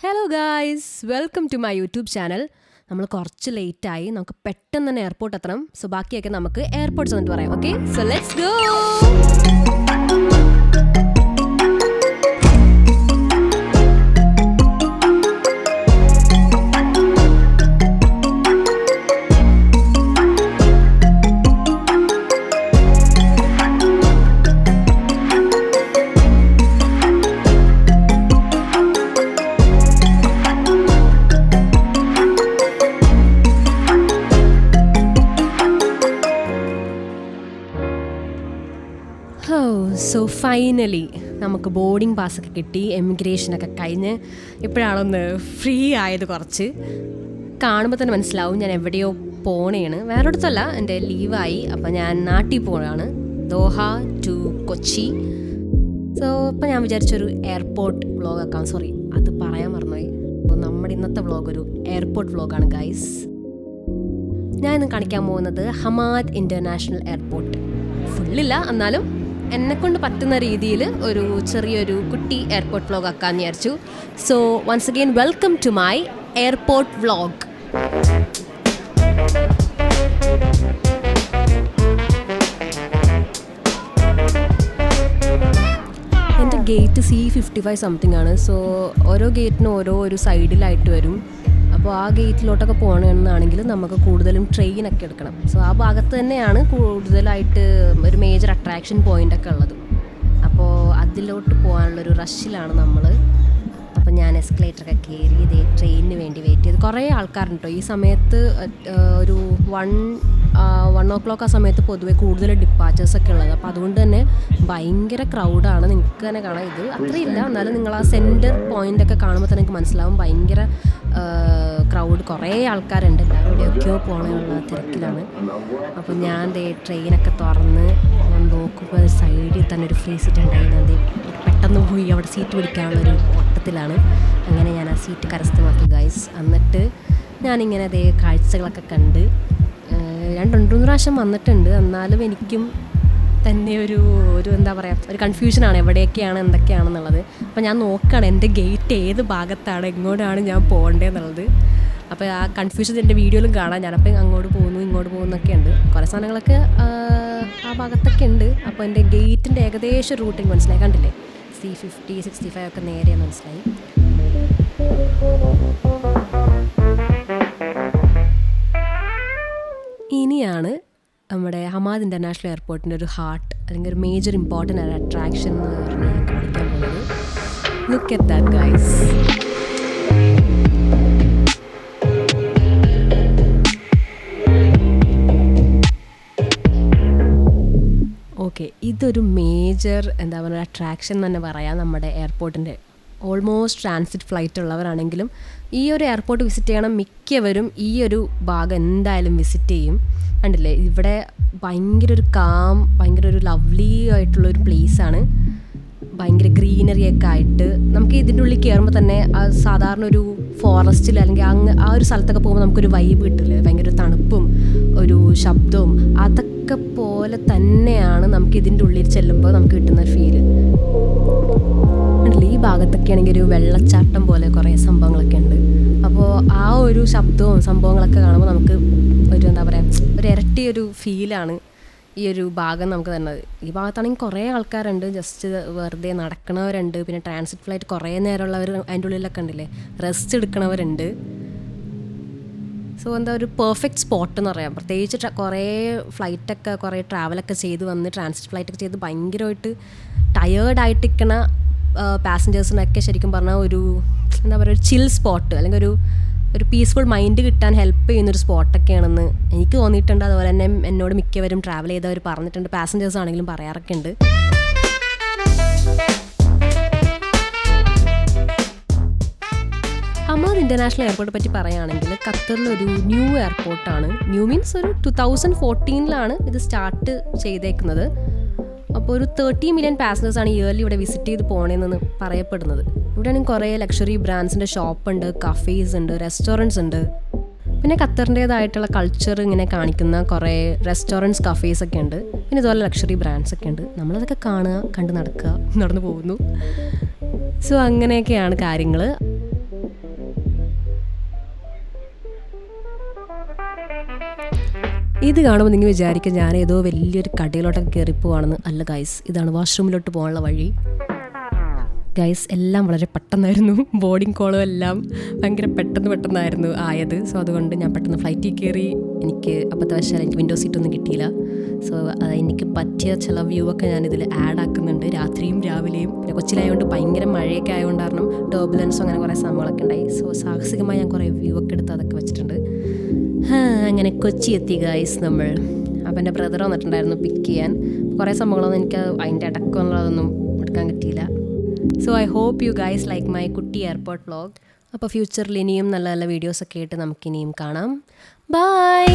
Hello guys, welcome to my YouTube channel. നമ്മൾ കുറച്ച് ലേറ്റായി, നമുക്ക് പെട്ടെന്ന് തന്നെ എയർപോർട്ട് എത്തണം. സോ ബാക്കിയൊക്കെ നമുക്ക് എയർപോർട്ട്സ് വന്നിട്ട് പറയാം. Okay, so let's go. So finally നമുക്ക് ബോർഡിംഗ് പാസ്സൊക്കെ കിട്ടി, എമിഗ്രേഷനൊക്കെ കഴിഞ്ഞ് ഇപ്പോഴാണൊന്ന് ഫ്രീ ആയത്. കുറച്ച് കാണുമ്പോൾ തന്നെ മനസ്സിലാവും ഞാൻ എവിടെയോ പോണേണ്. വേറെ അടുത്തല്ല, എൻ്റെ ലീവായി. അപ്പം ഞാൻ നാട്ടിൽ പോവാണ്, ദോഹ ടു കൊച്ചി. സോ ഇപ്പം ഞാൻ വിചാരിച്ചൊരു എയർപോർട്ട് വ്ളോഗ് ആക്കാം. സോറി, അത് പറയാൻ മറന്നുപോയി. അപ്പോൾ നമ്മുടെ ഇന്നത്തെ വ്ളോഗ് ഒരു എയർപോർട്ട് വ്ളോഗാണ് ഗൈസ്. ഞാൻ ഇന്ന് കാണിക്കാൻ പോകുന്നത് ഹമാദ് ഇൻ്റർനാഷണൽ എയർപോർട്ട്. ഫുള്ളില്ല, എന്നാലും എന്നെക്കൊണ്ട് പറ്റുന്ന രീതിയിൽ ഒരു ചെറിയൊരു കുട്ടി എയർപോർട്ട് വ്ളോഗ് ആക്കാമെന്ന് വിചാരിച്ചു. So once again welcome to my airport vlog. എൻ്റെ ഗേറ്റ് C55 സംതിങ് ആണ്. സോ ഓരോ ഗേറ്റിനും ഒരു സൈഡിലായിട്ട് വരും. അപ്പോൾ ആ ഗേറ്റിലോട്ടൊക്കെ പോകണമെന്നാണെങ്കിൽ നമുക്ക് കൂടുതലും ട്രെയിനൊക്കെ എടുക്കണം. സോ ആ ഭാഗത്ത് തന്നെയാണ് കൂടുതലായിട്ട് ഒരു മേജർ അട്രാക്ഷൻ പോയിൻ്റൊക്കെ ഉള്ളത്. അപ്പോൾ അതിലോട്ട് പോകാനുള്ളൊരു റഷിലാണ് നമ്മൾ. അപ്പം ഞാൻ എസ്കലേറ്ററൊക്കെ കയറി ഇതേ ട്രെയിനിന് വേണ്ടി വെയിറ്റ് ചെയ്ത്. കുറേ ആൾക്കാരുണ്ട് കേട്ടോ ഈ സമയത്ത്. ഒരു 1 o'clock ആ സമയത്ത് പൊതുവെ കൂടുതൽ ഡിപ്പാച്ചേഴ്സൊക്കെ ഉള്ളത്. അപ്പോൾ അതുകൊണ്ട് തന്നെ ഭയങ്കര ക്രൗഡാണ്. നിങ്ങൾക്ക് തന്നെ കാണാം. ഇത് അത്രയില്ല, എന്നാലും നിങ്ങൾ ആ സെൻറ്റർ പോയിൻ്റൊക്കെ കാണുമ്പോൾ തന്നെ നിങ്ങൾക്ക് മനസ്സിലാവും ഭയങ്കര ക്രൗഡ്. കുറേ ആൾക്കാരുണ്ട്, എല്ലാവരും എവിടെയൊക്കെയോ പോകണമെന്നുള്ള തിരക്കിലാണ്. അപ്പോൾ ഞാൻ ട്രെയിനൊക്കെ തുറന്ന് ഞാൻ നോക്കുമ്പോൾ സൈഡിൽ തന്നെ ഒരു ഫ്രീ സീറ്റ് ഉണ്ടായിരുന്നു. പെട്ടെന്ന് പോയി അവിടെ സീറ്റ് പിടിക്കാനുള്ളൊരു ഓട്ടത്തിലാണ്. അങ്ങനെ ഞാൻ ആ സീറ്റ് കരസ്ഥമാക്കി ഗൈസ്. എന്നിട്ട് ഞാനിങ്ങനെ അതേ കാഴ്ചകളൊക്കെ കണ്ട് 2-3 പ്രാവശ്യം വന്നിട്ടുണ്ട്. എന്നാലും എനിക്കും തന്നെ ഒരു എന്താ പറയുക, ഒരു കൺഫ്യൂഷനാണ് എവിടെയൊക്കെയാണ് എന്തൊക്കെയാണെന്നുള്ളത്. അപ്പോൾ ഞാൻ നോക്കുകയാണ് എൻ്റെ ഗേറ്റ് ഏത് ഭാഗത്താണ്, എങ്ങോട്ടാണ് ഞാൻ പോകേണ്ടതെന്നുള്ളത്. അപ്പോൾ ആ കൺഫ്യൂഷൻ എൻ്റെ വീഡിയോയിലും കാണാം. ഞാനപ്പോൾ അങ്ങോട്ട് പോകുന്നു ഇങ്ങോട്ട് പോകുന്നൊക്കെ ഉണ്ട്. കുറേ സാധനങ്ങളൊക്കെ ആ ഭാഗത്തൊക്കെ ഉണ്ട്. അപ്പോൾ എൻ്റെ ഗേറ്റിൻ്റെ ഏകദേശം റൂട്ടിങ് മനസ്സിലായി. കണ്ടില്ലേ, C50 65 ഒക്കെ നേരെയെന്ന് മനസ്സിലായി. ഇനിയാണ് നമ്മുടെ ഹമാദ് ഇൻ്റർനാഷണൽ എയർപോർട്ടിൻ്റെ ഒരു ഹാർട്ട്, അല്ലെങ്കിൽ ഒരു മേജർ ഇമ്പോർട്ടൻ്റ് ആയ അട്രാക്ഷൻ എന്ന് പറഞ്ഞാൽ കാണിക്കാൻ പോകുന്നത്. Look at that guys. Okay, ഇതൊരു മേജർ എന്താ പറയുക അട്രാക്ഷൻ തന്നെ പറയാം നമ്മുടെ എയർപോർട്ടിൻ്റെ. ഓൾമോസ്റ്റ് ട്രാൻസിറ്റ് ഫ്ലൈറ്റ് ഉള്ളവരാണെങ്കിലും ഈ ഒരു എയർപോർട്ട് വിസിറ്റ് ചെയ്യണം. മിക്കവരും ഈ ഒരു ഭാഗം എന്തായാലും വിസിറ്റ് ചെയ്യും. കണ്ടില്ലേ, ഇവിടെ ഭയങ്കര ഒരു ഭയങ്കര ഒരു ലവ്ലി ആയിട്ടുള്ളൊരു പ്ലേസാണ്. ഭയങ്കര ഗ്രീനറിയൊക്കെ ആയിട്ട് നമുക്ക് ഇതിൻ്റെ ഉള്ളിൽ കയറുമ്പോൾ തന്നെ സാധാരണ ഒരു ഫോറസ്റ്റിൽ അല്ലെങ്കിൽ ആ ഒരു സ്ഥലത്തൊക്കെ പോകുമ്പോൾ നമുക്കൊരു വൈബ് കിട്ടില്ലേ, ഭയങ്കര ഒരു തണുപ്പും ഒരു ശബ്ദവും അതൊക്കെ പോലെ തന്നെയാണ് നമുക്ക് ഇതിൻ്റെ ഉള്ളിൽ ചെല്ലുമ്പോൾ നമുക്ക് കിട്ടുന്ന ഫീല്. ഈ ഭാഗത്തൊക്കെ ആണെങ്കിൽ ഒരു വെള്ളച്ചാട്ടം പോലെ കുറേ സംഭവങ്ങളൊക്കെ ഉണ്ട്. അപ്പോൾ ആ ഒരു ശബ്ദവും സംഭവങ്ങളൊക്കെ കാണുമ്പോൾ നമുക്ക് ഒരു എന്താ പറയുക, ഒരു ഇരട്ടി ഒരു ഫീലാണ് ഈ ഒരു ഭാഗം നമുക്ക് തരുന്നത്. ഈ ഭാഗത്താണെങ്കിൽ കുറേ ആൾക്കാരുണ്ട്, ജസ്റ്റ് വെറുതെ നടക്കണവരുണ്ട്, പിന്നെ ട്രാൻസിറ്റ് ഫ്ലൈറ്റ് കുറേ നേരമുള്ളവർ അതിൻ്റെ ഉള്ളിലൊക്കെ ഉണ്ടല്ലേ, റെസ്റ്റ് എടുക്കണവരുണ്ട്. സോ എന്താ ഒരു പെർഫെക്റ്റ് സ്പോട്ട് എന്ന് പറയാം. പ്രത്യേകിച്ച് കുറേ ഫ്ലൈറ്റൊക്കെ കുറേ ട്രാവലൊക്കെ ചെയ്ത് വന്ന് ട്രാൻസിറ്റ് ഫ്ലൈറ്റൊക്കെ ചെയ്ത് ഭയങ്കരമായിട്ട് ടയേർഡായിട്ടിരിക്കണ പാസഞ്ചേഴ്സിനൊക്കെ ശരിക്കും പറഞ്ഞാൽ ഒരു എന്താ പറയുക, ഒരു ചിൽ സ്പോട്ട് അല്ലെങ്കിൽ ഒരു പീസ്ഫുൾ മൈൻഡ് കിട്ടാൻ ഹെൽപ്പ് ചെയ്യുന്നൊരു സ്പോട്ടൊക്കെയാണെന്ന് എനിക്ക് തോന്നിയിട്ടുണ്ട്. അതുപോലെ തന്നെ എന്നോട് മിക്കവരും ട്രാവൽ ചെയ്തവർ പറഞ്ഞിട്ടുണ്ട്, പാസഞ്ചേഴ്സ് ആണെങ്കിലും പറയാറൊക്കെ ഉണ്ട്. ഹമാദ് ഇൻ്റർനാഷണൽ എയർപോർട്ട് പറ്റി പറയുകയാണെങ്കിൽ ഖത്തറിലൊരു ന്യൂ എയർപോർട്ടാണ്. ന്യൂ മീൻസ് ഒരു 2014 ഇത് സ്റ്റാർട്ട് ചെയ്തേക്കുന്നത്. അപ്പോൾ ഒരു 30 million പാസഞ്ചേഴ്സാണ് ഇയർലി ഇവിടെ വിസിറ്റ് ചെയ്ത് പോകണമെന്ന് പറയപ്പെടുന്നത്. ഇവിടെയാണെങ്കിൽ കുറേ ലക്ഷറി ബ്രാൻഡ്സിൻ്റെ ഷോപ്പുണ്ട്, കഫേസ് ഉണ്ട്, റെസ്റ്റോറൻറ്റ്സ് ഉണ്ട്. പിന്നെ ഖത്തറിൻ്റേതായിട്ടുള്ള കൾച്ചർ ഇങ്ങനെ കാണിക്കുന്ന കുറേ റെസ്റ്റോറൻറ്റ്സ്, കഫേസൊക്കെ ഉണ്ട്. പിന്നെ ഇതുപോലെ ലക്ഷറി ബ്രാൻഡ്സൊക്കെ ഉണ്ട്. നമ്മളതൊക്കെ കാണുക, കണ്ട് നടക്കുക, നടന്നു പോകുന്നു. സോ അങ്ങനെയൊക്കെയാണ് കാര്യങ്ങൾ. ഇത് കാണുമ്പോൾ നിങ്ങൾ വിചാരിക്കും ഞാൻ ഏതോ വലിയൊരു കടയിലോട്ടൊക്കെ കയറി പോവാണെന്ന്. അല്ല ഗൈസ്, ഇതാണ് വാഷ്റൂമിലോട്ട് പോകാനുള്ള വഴി. ഗൈസ് എല്ലാം വളരെ പെട്ടെന്നായിരുന്നു, ബോർഡിംഗ് കോളും എല്ലാം ഭയങ്കര പെട്ടെന്നായിരുന്നു ആയത്. സോ അതുകൊണ്ട് ഞാൻ പെട്ടെന്ന് ഫ്ലൈറ്റിൽ കയറി. എനിക്ക് അബദ്ധവശാൽ എനിക്ക് വിൻഡോ സീറ്റൊന്നും കിട്ടിയില്ല. സോ എനിക്ക് പറ്റിയ ചില വ്യൂ ഒക്കെ ഞാനിതിൽ ആഡ് ആക്കുന്നുണ്ട്, രാത്രിയും രാവിലെയും. പിന്നെ കൊച്ചിലായതുകൊണ്ട് ഭയങ്കര മഴയൊക്കെ ആയതുകൊണ്ട് കാരണം ടർബുലൻസും അങ്ങനെ കുറേ സംഭവങ്ങളൊക്കെ ഉണ്ടായി. സോ സാഹസികമായി ഞാൻ കുറേ വ്യൂ ഒക്കെ എടുത്ത് അതൊക്കെ വെച്ചിട്ടുണ്ട്. അങ്ങനെ കൊച്ചി എത്തി ഗൈസ് നമ്മൾ. അപ്പം എൻ്റെ ബ്രദർ വന്നിട്ടുണ്ടായിരുന്നു പിക്ക് ചെയ്യാൻ. കുറേ സംഭവങ്ങളൊന്നും എനിക്ക് അതിൻ്റെ അടക്കമുള്ളതൊന്നും എടുക്കാൻ കിട്ടിയില്ല. So I hope you guys like my കുട്ടി എയർപോർട്ട് വ്ളോഗ്. അപ്പോൾ ഫ്യൂച്ചറിൽ ഇനിയും നല്ല നല്ല വീഡിയോസൊക്കെ ആയിട്ട് നമുക്കിനിയും കാണാം. ബൈ.